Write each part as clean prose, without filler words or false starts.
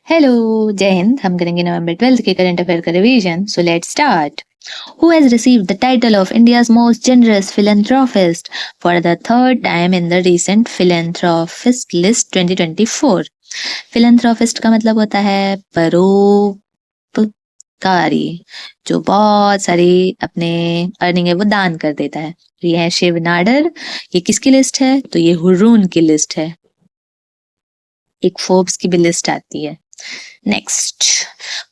Hello, जय हिंद। हम करेंगे नवंबर 12th के करंट अफेयर का revision. So let's start. Who has received the title of India's most generous philanthropist for the third time in the recent philanthropist list 2024? philanthropist का मतलब होता है परोपकारी, जो बहुत सारी अपने अर्निंग है वो दान कर देता है। तो ये है शिव नाडर। ये किसकी लिस्ट है? तो ये हुर्रून की लिस्ट है। एक फोर्ब्स की भी लिस्ट आती है। Next,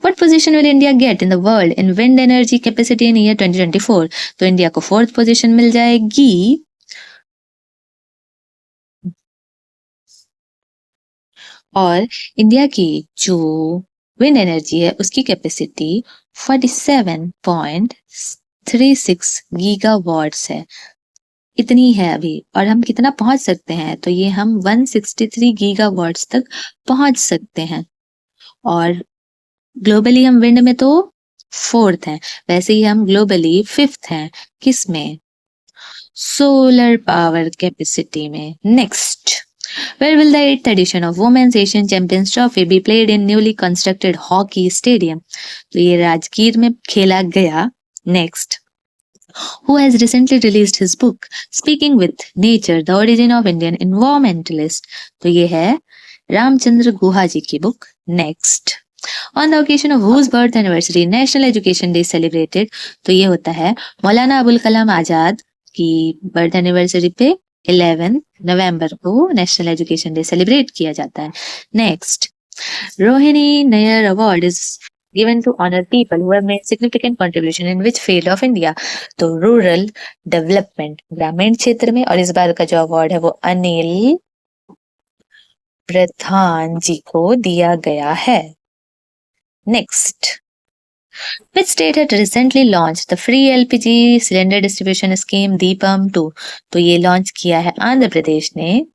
what position will India get in the world in wind energy capacity in year 2024? तो इंडिया को 4th पोजीशन मिल जाएगी। और इंडिया की जो विंड एनर्जी है उसकी कैपेसिटी 47.36 गीगावाट्स है। इतनी है अभी। और हम कितना पहुंच सकते हैं? तो ये हम 163 गीगावाट्स तक पहुंच सकते हैं। और ग्लोबली हम विंड में तो 4th हैं, वैसे ही हम ग्लोबली 5th हैं। किसमें? सोलर पावर कैपेसिटी में। Next, where will the 8th edition of Women's Asian Champions Trophy be played in newly constructed hockey stadium? तो ये राजगीर में खेला गया। Next, who has recently released his book Speaking with Nature, The Origin of Indian Environmentalist? तो ये है रामचंद्र गुहा जी की book. Next, on the occasion of whose birth anniversary National Education Day celebrated? तो ये होता है मौलाना अबुल कलाम आजाद की बर्थ एनिवर्सरी पे 11 नवंबर को नेशनल एजुकेशन डे सेलिब्रेट किया जाता है। Next, Rohini Nayyar award is given to honor people who have made significant contribution in which field of India? तो रूरल डेवलपमेंट, ग्रामीण क्षेत्र में। और इस बार का जो अवार्ड है वो अनिल प्रधान जी को दिया गया है। Next, which state had recently launched the free LPG cylinder distribution scheme Deepam 2? तो ये लॉन्च किया है आंध्र प्रदेश ने।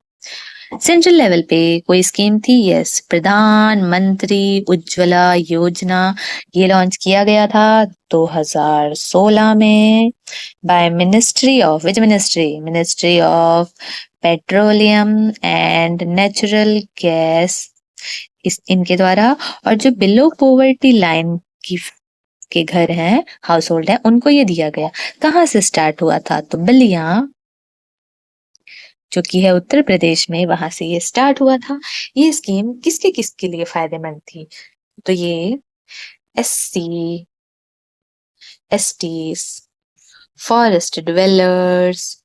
सेंट्रल लेवल पे कोई स्कीम थी? यस, प्रधानमंत्री उज्ज्वला योजना। ये लॉन्च किया गया था 2016 में by ministry of ministry of petroleum and natural gas, इनके द्वारा। और जो बिलो पॉवर्टी लाइन के घर हैं, हाउस होल्ड है, उनको ये दिया गया। कहाँ से स्टार्ट हुआ था? तो बलिया, जो कि है उत्तर प्रदेश में, वहां से ये स्टार्ट हुआ था। ये स्कीम किसके किसके लिए फायदेमंद थी? तो ये SC, STs, फॉरेस्ट डिवेलपर्स,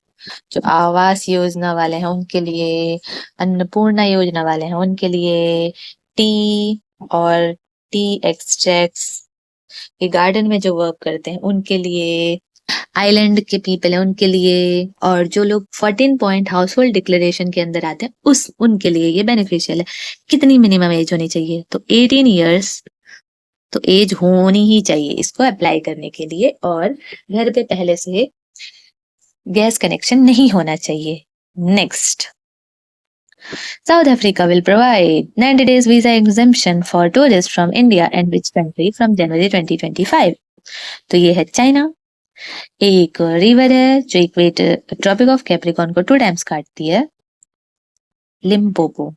जो आवास योजना वाले हैं उनके लिए, अन्नपूर्णा योजना वाले हैं उनके लिए, टी और टी एक्सट्रैक्ट्स, ये गार्डन में जो वर्क करते हैं उनके लिए, आइलैंड के पीपल है उनके लिए, और जो लोग 14 पॉइंट हाउस होल्ड डिक्लेरेशन के अंदर आते हैं उनके लिए ये बेनिफिशियल है। कितनी मिनिमम एज होनी चाहिए? तो 18 इयर्स तो एज होनी ही चाहिए इसको अप्लाई करने के लिए। और घर पे पहले से गैस कनेक्शन नहीं होना चाहिए। Next, South Africa will provide 90 days visa exemption for tourists from India and which country from January 2025? तो ये है चाइना। एक रिवर है जो इक्वेटर ट्रॉपिक ऑफ कैप्रिकॉर्न को 2 टाइम्स काटती है, लिम्पोपो,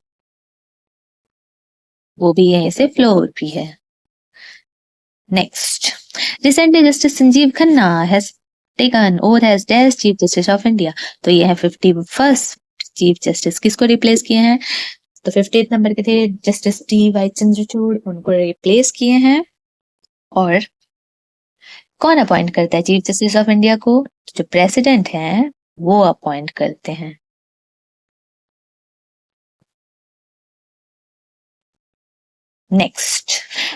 वो भी यहीं से फ्लो होती है। Next, recently justice Sanjiv Khanna has taken oath as the chief justice of India. तो ये है 51st चीफ जस्टिस। किसको रिप्लेस किए हैं? तो 50th नंबर के थे जस्टिस DY चंद्रचूड़, उनको रिप्लेस किए हैं। और कौन अपॉइंट करता है चीफ जस्टिस ऑफ इंडिया को? जो प्रेसिडेंट हैं वो अपॉइंट करते हैं। Next,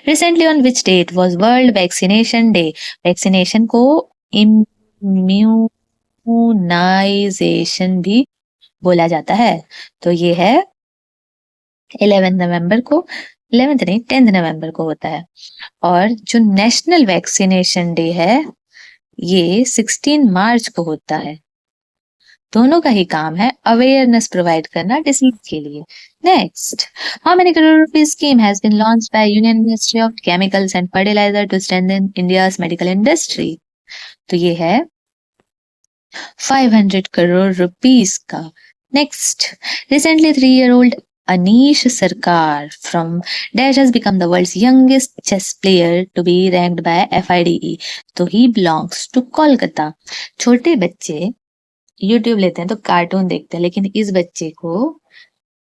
recently on which date was world vaccination day? Vaccination को इम्यूनाइजेशन भी बोला जाता है। तो ये है 11 नवंबर को, 11th नहीं 10th नवंबर को होता है। और जो नेशनल वैक्सीनेशन डे है ये 16 मार्च को होता है। दोनों का ही काम है अवेयरनेस प्रोवाइड करना डिसीज के लिए। Next, how many crore rupees scheme has been launched by union ministry of chemicals and fertilizer to strengthen India's medical industry? तो ये है 500 करोड़ रुपीस का। Next, recently 3-year-old Anish Sarkar from Dash has become the world's youngest chess player to be ranked by FIDE. तो he belongs to Kolkata. छोटे बच्चे YouTube लेते हैं तो कार्टून देखते हैं, लेकिन इस बच्चे को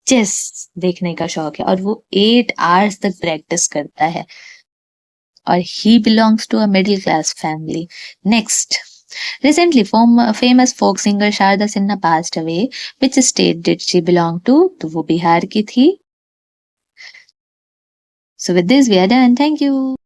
चेस देखने का शौक है और वो 8 आवर्स तक प्रैक्टिस करता है और he belongs to a middle class family. Next. Recently, famous folk singer Sharda Sinha passed away. Which state did she belong to? तो वो बिहार की थी. So with this we are done. Thank you.